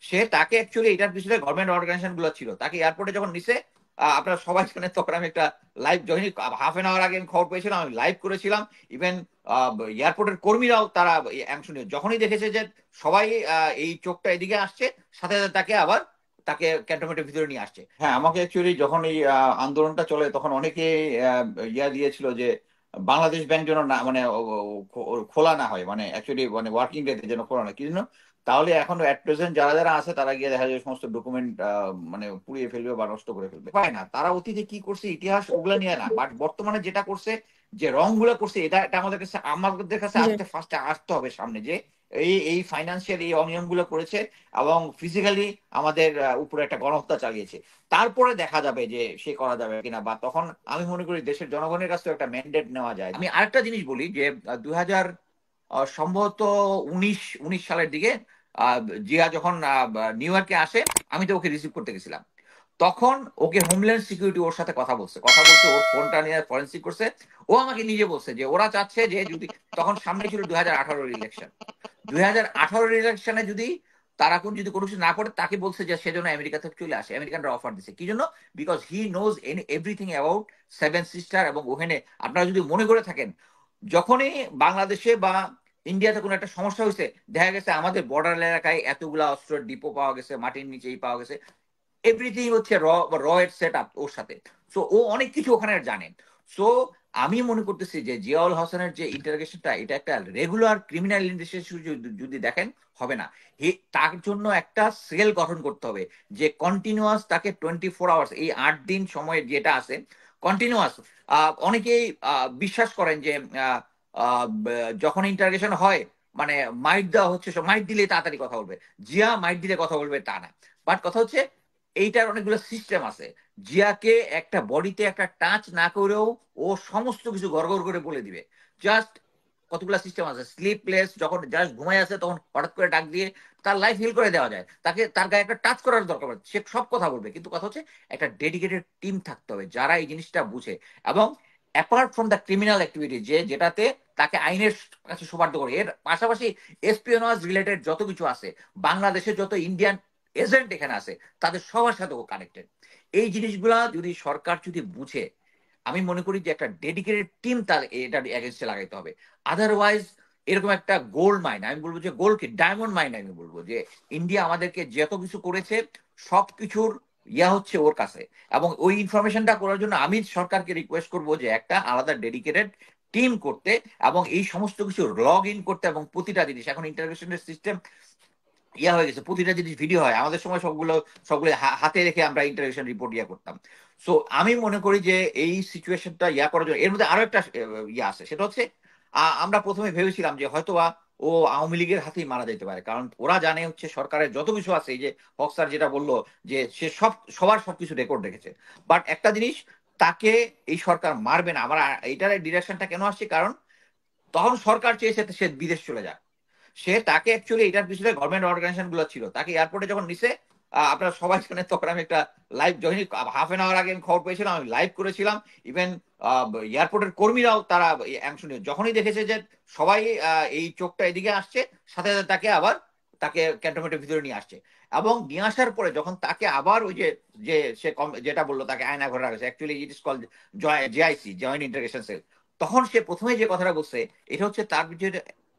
সে তাকে অ্যাকচুয়ালি এটার পিছনে গভর্নমেন্ট অর্গানাইজেশন গুলো ছিল, তাকে এয়ারপোর্টে যখন নিছে, আপনারা সবাই জানেন, তখন আমি একটা live join half an hour আগে আমি খবর পেয়েছিলাম, আমি লাইভ করেছিলাম। ইভেন এয়ারপোর্টের কর্মীরাও তারা অংশ নিয়ে যখনই দেখেছে যে সবাই এই চোখটা এদিকে আসছে, সাথে সাথে তাকে ক্যান্টনমেন্টের ভিতরে নিয়ে আসছে। হ্যাঁ, আমাকে অ্যাকচুয়ালি যখন এই আন্দোলনটা চলে তখন অনেকে ইয়া দিয়েছিল যে বাংলাদেশ ব্যাংক যেন না, মানে খোলা না হয়, মানে অ্যাকচুয়ালি মানে ওয়ার্কিং ডেতে যেন খোলা না, কি জন্য? তাহলে এখন এট প্রেজেন্ট যারা যারা আছে তারা গিয়ে দেখা যায় সমস্ত ডকুমেন্ট মানে পুড়িয়ে ফেলবে বা নষ্ট করে ফেলবে। পায় না, তারা অতীতে কি করছে ইতিহাস ওগুলা নিয়ে না, বাট বর্তমানে যেটা করছে, যে রং গুলা করছে, এটা আমাদের কাছে জি। ফার্স্টে আসতে হবে সামনে, যে এই এই ফাইন্যান্সিয়াল এই অনিয়ম গুলো করেছে এবং ফিজিক্যালি আমাদের উপরে একটা গণহত্যা চালিয়েছে। তারপরে দেখা যাবে যে সে করা যাবে কিনা, বা তখন আমি মনে করি দেশের জনগণের কাছে একটা ম্যান্ডেট নেওয়া যায়। আমি আরেকটা জিনিস বলি যে 2000 সম্ভবত উনিশ উনিশ সালের দিকে আহ, জিয়া যখন নিউ ইয়র্কে আসে, আমি তো ওকে রিসিভ করতে গেছিলাম। তখন ওকে হোমল্যান্ড সিকিউরিটি ওর সাথে কথা বলছে, ওর ফোনটা নিয়ে ফরেন্সিক করছে। ও আমাকে নিজে বলছে যে ওরা চাচ্ছে যে যদি, তখন সামনে ছিল 2018 ইলেকশন, 2018 ইলেকশনে যদি তারা যদি কোনো কিছু না করে, তাকে বলছে যে সেজন্য আমেরিকা থেকে চলে আসে। আমেরিকানরা অফার দিচ্ছে কি জন্য? Because he knows everything about seven sister. এবং ওখানে আপনারা যদি মনে করে থাকেন, যখনই বাংলাদেশে বা ইন্ডিয়াতে কোনো একটা সমস্যা হয়েছে, দেখা গেছে আমাদের বর্ডার এলাকায় এতগুলা অস্ত্রের ডিপো পাওয়া গেছে, মাটির নিচেই পাওয়া গেছে, এভরিথিং হচ্ছে র এর সেট আপ ওর সাথে। সো ও অনেক কিছু ওখানে জানেন। সো আমি মনে করতেছি যে জিয়াউল হাসানের যে ইন্টারোগেশনটা, এটা একটা রেগুলার ক্রিমিনাল ইনভেস্টিগেশন যদি দেখেন, হবে না। তার জন্য একটা সেল গঠন করতে হবে, যে কন্টিনিউয়াস তাকে 24 আওয়ার্স, এই 8 দিন সময় যেটা আছে কন্টিনিউয়াস। অনেকেই বিশ্বাস করেন যে আহ, যখন ইন্টারোগেশন হয়, মানে মাইট দেওয়া হচ্ছে, মাইট দিলে তাড়াতাড়ি কথা বলবে, জিয়া মাইট দিলে কথা বলবে তা না। বাট কথা হচ্ছে এইটার অনেকগুলো সিস্টেম আছে। জিয়াকে একটা বডিতে একটা টাচ না করেও ও সমস্ত কিছু গড়গড় করে বলে দিবে। জাস্ট কতগুলো সিস্টেম আছে, স্লিপলেস যখন জাস্ট ঘুমায় আছে তখন হঠাৎ করে ডাক দিয়ে তার লাইফ হিল করে দেওয়া যায়, তাকে তার গায়ে একটা টাচ করার দরকার পড়ে, সে সব কথা বলবে। কিন্তু কথা হচ্ছে একটা ডেডিকেটেড টিম থাকতে হবে যারা এই জিনিসটা বুঝে, এবং apart from the criminal activity, যেটাতে তাকে আইনের কাছে সোপার্দ করে, এর পাশাপাশি এসপিওনাজ রিলেটেড যত কিছু আছে, বাংলাদেশের যত ইন্ডিয়ান এজেন্ট এখানে আছে, তাদের সবার সাথে ও কানেক্টেড। এই জিনিসগুলা যদি সরকার যদি বুঝে, আমি মনে করি যে একটা ডেডিকেটেড টিম তার এটা এগেনস্টে লাগাইতে হবে। আদারওয়াইজ এরকম একটা গোল্ড মাইন, আমি বলবো যে গোল্ড কি ডায়মন্ড মাইন, আমি বলবো যে ইন্ডিয়া আমাদেরকে যত কিছু করেছে সবকিছুর ইয়া হচ্ছে ওর কাছে। এবং ওই ইনফরমেশনটা করার জন্য আমি সরকারকে রিকোয়েস্ট করবো যে একটা আলাদা ডেডিকেটেড টিম করতে, এবং এই সমস্ত কিছু লগ ইন করতে, এবং প্রতিটা জিনিস এখন ইন্টারভেশনের সিস্টেম ইয়া হয়ে গেছে, প্রতিটা জিনিস ভিডিও হয়। আমাদের সময় সবগুলো সবগুলো হাতে রেখে আমরা ইন্টারভিউশন রিপোর্ট ইয়া করতাম। সো আমি মনে করি যে এই সিচুয়েশনটা ইয়া করার জন্য এর মধ্যে আরো একটা ইয়া আছে, সেটা হচ্ছে আমরা প্রথমে ভেবেছিলাম যে হয়তোবা ও আওয়ামী লীগের হাতেই মারা যেতে পারে, কারণ ওরা জানে হচ্ছে সরকারের যত কিছু আছে, এই যে হকসার যেটা বললো যে সে সবার সবকিছু রেকর্ড রেখেছে। বাট একটা জিনিস, তাকে এই সরকার মারবে না। আমার এইটার ডিরেকশনটা কেন আসছে, কারণ তখন সরকার চেয়েছে সে বিদেশ চলে যায়। তাকে অ্যাকচুয়ালি এটার পিছনে গভর্নমেন্ট অর্গানাইজেশন গুলো ছিল, তাকে এয়ারপোর্টে যখন নিছে, আপনারা সবাই জানেন, তখন আমি একটা live join half an hour আগে আমি খবর পেয়েছিলাম, আমি লাইভ করেছিলাম। ইভেন এয়ারপোর্টের কর্মীরাও তারা অংশ নিয়ে যখনই দেখেছে যে সবাই এই চোখটা এদিকে আসছে, সাথে সাথে তাকে ক্যান্টনমেন্টের ভিতরে নিয়ে আসছে। এবং নিয়ে আসার পরে যখন তাকে আবার ওই যে যে সে যেটা বললো তাকে আয়না ঘরে রাখছে, actually it is call JIC, joint integration cell. তখন সে প্রথমে যে কথাটা বলছে, এটা হচ্ছে তার যে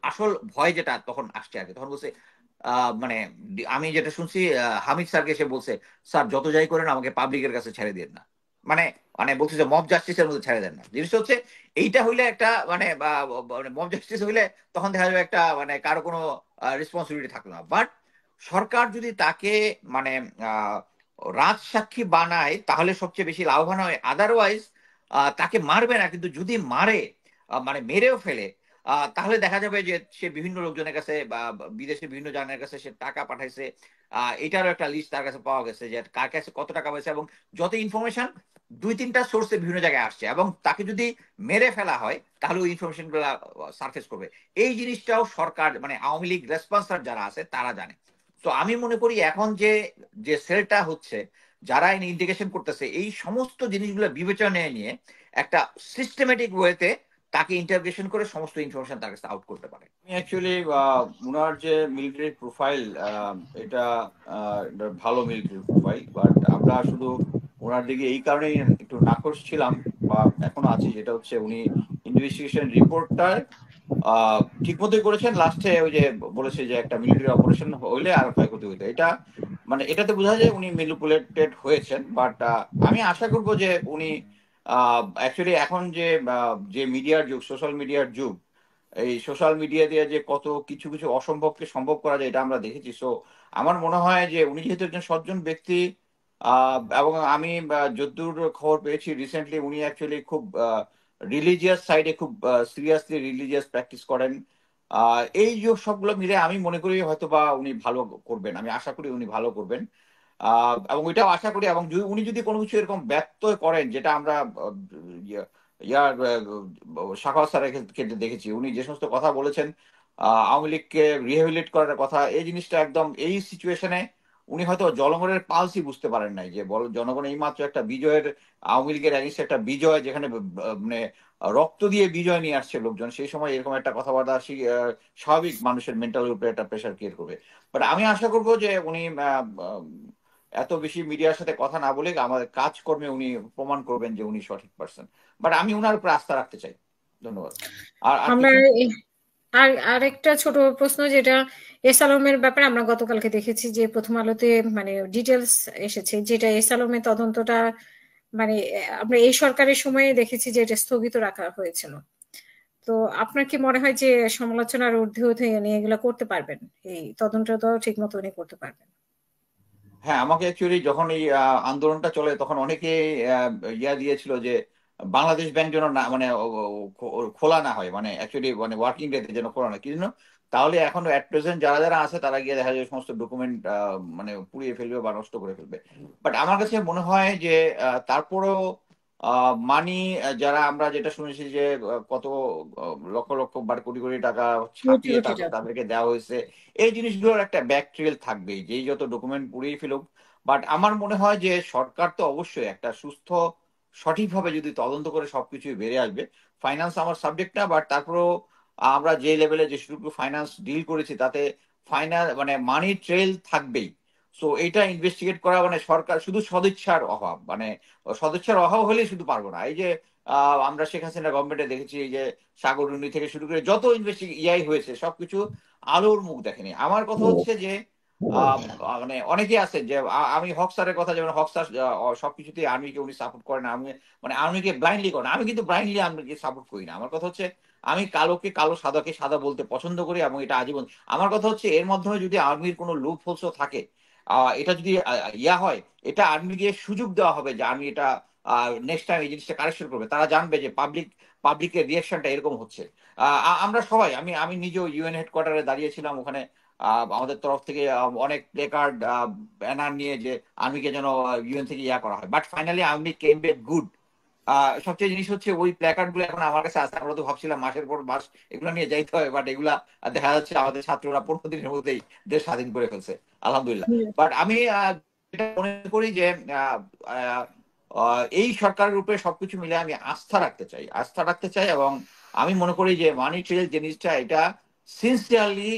আসল ভয় যেটা তখন আসছে আর কি। তখন বলছে মানে আমি যেটা শুনছি, হামিদ স্যারকে সে বলছে, স্যার যত যাই করেন আমাকে পাবলিকের কাছে ছেড়ে দেন না। মানে মানে বলছে যে মব জাস্টিসের মধ্যে ছেড়ে দেন না। জিনিসটা হচ্ছে এইটা হইলে একটা মানে মব জাস্টিস হইলে তখন দেখা যাবে একটা মানে কারো কোনো রেসপন্সিবিলিটি থাকলো না। বাট সরকার যদি তাকে মানে আহ রাজসাক্ষী বানায় তাহলে সবচেয়ে বেশি লাভবান হয়। আদারওয়াইজ তাকে মারবে না, কিন্তু যদি মারে, মানে মেরেও ফেলে, তাহলে দেখা যাবে যে সে বিভিন্ন লোকজনের কাছে বা বিদেশে বিভিন্ন জনের কাছে সে টাকা পাঠাইছে। এটারও একটা লিস্ট তার কাছে পাওয়া গেছে, যে কার কাছে কত টাকা পাইছে, এবং যত ইনফরমেশন দুই তিনটা সোর্সে বিভিন্ন জায়গায় আসছে। এবং তাকে যদি মেরে ফেলা হয় তাহলে ওই ইনফরমেশন গুলা সার্ফেস করবে। এই জিনিসটাও সরকার মানে আওয়ামী লীগ রেসপন্সার যারা আছে তারা জানে। তো আমি মনে করি এখন যে যে সেলটা হচ্ছে, যারা ইন্ডিকেশন করতেছে, এই সমস্ত জিনিসগুলো বিবেচনায় নিয়ে একটা সিস্টেমেটিক ওয়েতে তাকে ইন্টারগ্রেশন করে সমস্ত ইনফরমেশন তার কাছে আউট করতে পারে। আমি অ্যাকচুয়ালি ওনার যে মিলিটারি প্রোফাইল, এটা ভালো মিলিটারি প্রোফাইল, বাট আমরা শুধু ওনার দিকে এই কারণেই একটু নাখোশ ছিলাম বা এখনো আছি, যেটা হচ্ছে উনি ইনভেস্টিগেশন রিপোর্টটা ঠিক মতোই করেছেন। লাস্টে ওই যে বলেছে যে একটা মিলিটারি অপারেশন হইলে আর ক্ষয়ক্ষতি হইতো, এটা মানে এটাতে বোঝা যায় উনি ম্যানিপুলেটেড হয়েছেন। বাট আমি আশা করব যে উনি অ্যাকচুয়ালি এখন যে যে মিডিয়ার যুগ, সোশ্যাল মিডিয়ার যুগ, এই সোশ্যাল মিডিয়া দিয়ে যে কত কিছু কিছু অসম্ভবকে সম্ভব করা যায় এটা আমরা দেখেছি। সো আমার মনে হয় যে উনি যেহেতু একজন সজ্জন ব্যক্তি, এবং আমি যদ্দূর খবর পেয়েছি রিসেন্টলি উনি অ্যাকচুয়ালি খুব রিলিজিয়াস সাইডে খুব সিরিয়াসলি রিলিজিয়াস প্র্যাকটিস করেন। এই যে সবগুলো মিলে আমি মনে করি হয়তো বা উনি ভালো করবেন, আমি আশা করি উনি ভালো করবেন। এবং এটাও আশা করি, এবং উনি যদি কোনো কিছু এরকম ব্যর্থ করেন, যেটা আমরা ইয়ার সাখাওয়াত স্যারের ক্ষেত্রে দেখেছি, উনি যে সমস্ত কথা বলেছেন আওয়ামী লীগকে রিহেবিলিট করার কথা, এই জিনিসটা একদম এই সিচুয়েশনে উনি হয়তো জনগণের পালসই বুঝতে পারেন নাই, যে জনগণ এই মাত্র একটা বিজয়ের, আওয়ামী লীগের এগেইনস্টে একটা বিজয়, যেখানে মানে রক্ত দিয়ে বিজয় নিয়ে আসছে লোকজন, সেই সময় এরকম একটা কথাবার্তা স্বাভাবিক মানুষের মেন্টালের উপরে একটা প্রেশার ক্রিয়েট করবে। বাট আমি আশা করবো যে উনি এত বেশি মিডিয়ার সাথে কথা না বলে আমাদের কাজকর্মে উনি প্রমাণ করবেন যে উনি সঠিক পার্সন। বাট আমি উনার উপরে আস্থা রাখতে চাই। ধন্যবাদ। আর আর আমরা কিছু আর আরেকটা ছোট প্রশ্ন, যেটা এস আলমের ব্যাপারে আমরা গতকালকে দেখেছি যে প্রথম আলোতে মানে ডিটেলস এসেছে, যেটা এস আলমের তদন্তটা মানে আমরা এই সরকারের সময়ে দেখেছি যে এটা স্থগিত রাখা হয়েছিল। তো আপনার কি মনে হয় যে সমালোচনার ঊর্ধ্বে উঠে উনি এগুলো করতে পারবেন, এই তদন্তটাও ঠিক মতো উনি করতে পারবেন? হ্যাঁ, আমাকে অ্যাকচুয়ালি যখন এই আন্দোলনটা চলে তখন অনেকে ইয়া দিয়েছিল যে বাংলাদেশ ব্যাংক যেন না, মানে খোলা না হয়, মানে অ্যাকচুয়ালি মানে ওয়ার্কিং ডেতে যেন খোলা না কি জন্য, তাহলে এখন অ্যাট প্রেজেন্ট যারা যারা আছে তারা গিয়ে দেখা যায় সমস্ত ডকুমেন্ট মানে পুড়িয়ে ফেলবে বা নষ্ট করে ফেলবে। বাট আমার কাছে মনে হয় যে তারপরেও মানি, যারা আমরা যেটা শুনেছি যে কত লক্ষ লক্ষ বা কোটি কোটি টাকা কোটি ছাপিয়ে কোটি তারপর টাকা। তাদেরকে দেওয়া হয়েছে, এই জিনিসগুলোর একটা ব্যাক ট্রেল থাকবেই, যেই যত ডকুমেন্ট পুড়িয়ে ফেলুক। বাট আমার মনে হয় যে সরকার তো অবশ্যই একটা সুস্থ সঠিকভাবে যদি তদন্ত করে সবকিছু বেরিয়ে আসবে। ফাইন্যান্স আমার সাবজেক্ট না, বাট তারপরেও আমরা যে লেভেলে যে শুধু ফাইন্যান্স ডিল করেছি তাতে ফাইন্যান্স মানে মানি ট্রেল থাকবেই। সো এটা ইনভেস্টিগেট করা মানে সরকার শুধু সদিচ্ছার অভাব, মানে সদিচ্ছার অভাব হলেই শুধু পারবো না। এই যে আমরা শেখ হাসিনা গভর্নমেন্টে দেখেছি এই যে সাগররুনি থেকে শুরু করে যত ইয়াই হয়েছে সবকিছু আলোর মুখ দেখেনি। আমার কথা হচ্ছে যে মানে অনেকে আছেন যে আমি হক স্যারের কথা, যেমন হক স্যার সবকিছুতে আর্মিকে উনি সাপোর্ট করেন, আমি মানে আর্মিকে ব্লাইন্ডলি করেন, আমি কিন্তু ব্লাইন্ডলি আর্মিকে সাপোর্ট করি না। আমার কথা হচ্ছে আমি কালোকে কালো সাদাকে সাদা বলতে পছন্দ করি, এবং এটা আজীবন। আমার কথা হচ্ছে এর মাধ্যমে যদি আর্মির কোনো লুপ হোলসও থাকে, এটা যদি ইয়া হয়, এটা আর্মিকে সুযোগ দেওয়া হবে যে আর্মি এটা নেক্সট টাইম এই জিনিসটা কারেকশন করবে। তারা জানবে যে পাবলিকের রিয়াকশনটা এরকম হচ্ছে। আমরা সবাই, আমি আমি নিজেও ইউএন হেডকোয়ার্টারে দাঁড়িয়েছিলাম ওখানে, আমাদের তরফ থেকে অনেক প্লে কার্ড ব্যানার নিয়ে যে আর্মিকে যেন ইউএন থেকে ইয়া করা হয়। But finally army came back good. সবচেয়ে জিনিস হচ্ছে ওই প্ল্যাকার্ড গুলো এখন আমার কাছে আছে। আমরা তো ভাবছিলাম মাসের পর মাস এগুলো নিয়ে যাইতে হবে, বাট এগুলা দেখা যাচ্ছে আমাদের ছাত্ররা 15 দিনের মধ্যেই দেশ স্বাধীন করে ফেলছে, আলহামদুলিল্লাহ। বাট আমি যেটা মনে করি যে আহ, আহ, এই সরকারের উপরে সবকিছু মিলে আমি আস্থা রাখতে চাই, আস্থা রাখতে চাই। এবং আমি মনে করি যে মানি ট্রেল জিনিসটা এটা সিনসিয়ারলি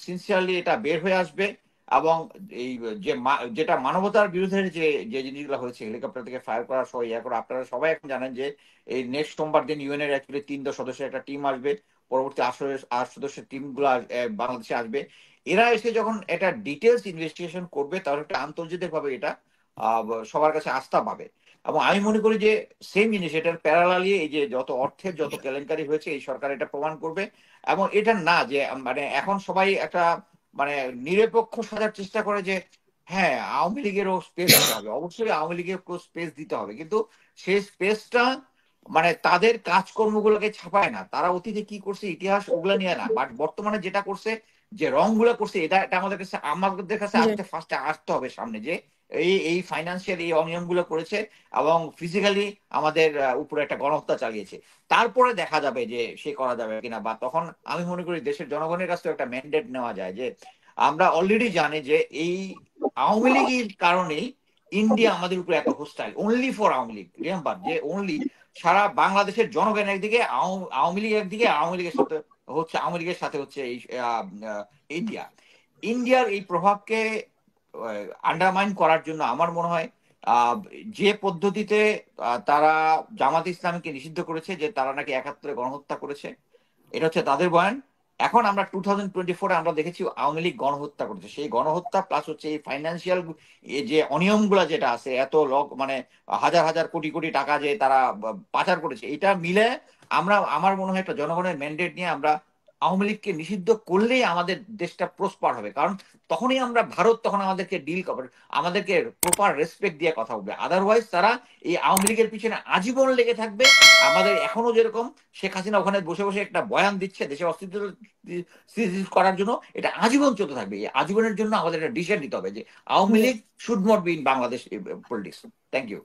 সিনসিয়ারলি এটা বের হয়ে আসবে। এবং এই যে যেটা মানবতার বিরুদ্ধে যে যে জিনিসগুলো হয়েছে, হেলিকপ্টার থেকে ফায়ার করা সহ ইয়া করা, আপনারা সবাই এখন জানেন যে এই নেক্সট সোমবার দিন ইউএন এর অ্যাকচুয়ালি 3 সদস্যের একটা টিম আসবে, পরবর্তী 8 সদস্যের টিম গুলো বাংলাদেশে আসবে। এরা এসে যখন এটা ডিটেলস ইনভেস্টিগেশন করবে তাহলে একটা আন্তর্জাতিক ভাবে এটা সবার কাছে আস্থা পাবে। এবং আমি মনে করি যে সেম জিনিস এটার প্যারালালি এই যে যত অর্থের যত কেলেঙ্কারি হয়েছে এই সরকার এটা প্রমাণ করবে। এবং এটা না যে মানে এখন সবাই একটা মানে নিরপেক্ষ সাজার চেষ্টা করে যে হ্যাঁ আওয়ামী লীগেরও স্পেস দিতে হবে, অবশ্যই আওয়ামী লীগের স্পেস দিতে হবে, কিন্তু সেই স্পেসটা মানে তাদের কাজকর্মগুলোকে ছাপায় না, তারা অতীতে কি করছে ইতিহাস ওগুলা নিয়ে না, বাট বর্তমানে যেটা করছে, যে রং গুলা করছে, এটা এটা আমাদের কাছে জি। আসতে ফার্স্টে আসতে হবে সামনে, যে এই এই ফাইন্যান্সিয়াল এই অনিয়ম গুলো করেছে এবং ফিজিক্যালি আমাদের উপরে একটা গণহত্যা চালিয়েছে। তারপরে দেখা যাবে যে সে করা যাবে কিনা, বা তখন আমি মনে করি দেশের জনগণের কাছ থেকে একটা ম্যান্ডেট নেওয়া যায় যে আমরা অলরেডি জানি যে এই আওয়ামী লীগের কারণেই ইন্ডিয়া আমাদের উপরে এত hostile only for Awami League, remember যে অনলি সারা বাংলাদেশের জনগণ একদিকে, আওয়ামী লীগ একদিকে, আওয়ামী লীগের সাথে আওয়ামী লীগের সাথে হচ্ছে এই ইন্ডিয়া। ইন্ডিয়ার এই প্রভাবকে আন্ডারমাইন করার জন্য আমার মনে হয় যে পদ্ধতিতে তারা জামাত ইসলামকে নিষিদ্ধ করেছে, যে তারা নাকি ৭১ গণহত্যা করেছে, এটা হচ্ছে তাদের বয়ান। এখন আমরা 2024 আমরা দেখেছি আওয়ামী লীগ গণহত্যা করেছে, সেই গণহত্যা প্লাস হচ্ছে এই ফাইন্যান্সিয়াল যে অনিয়মগুলো যেটা আছে, এত মানে হাজার হাজার কোটি কোটি টাকা যে তারা পাচার করেছে, এটা মিলে আমার মনে হয় একটা জনগণের ম্যান্ডেট নিয়ে আমরা আওয়ামী লীগকে নিষিদ্ধ করলেই আমাদের দেশটা প্রসপার হবে। কারণ তখনই আমরা ভারত তখন আমাদেরকে ডিল করবে, আমাদেরকে প্রপার রেসপেক্ট দিয়ে কথা বলবে। আদারওয়াইজ তারা এই আওয়ামী লীগের পিছনে আজীবন লেগে থাকবে। আমাদের এখনো যেরকম শেখ হাসিনা ওখানে বসে বসে একটা বয়ান দিচ্ছে দেশের অস্তিত্ব করার জন্য, এটা আজীবন চলতে থাকবে। এই আজীবনের জন্য আমাদের একটা ডিসিশন নিতে হবে যে Awami League should not be in Bangladesh politics. Thank you.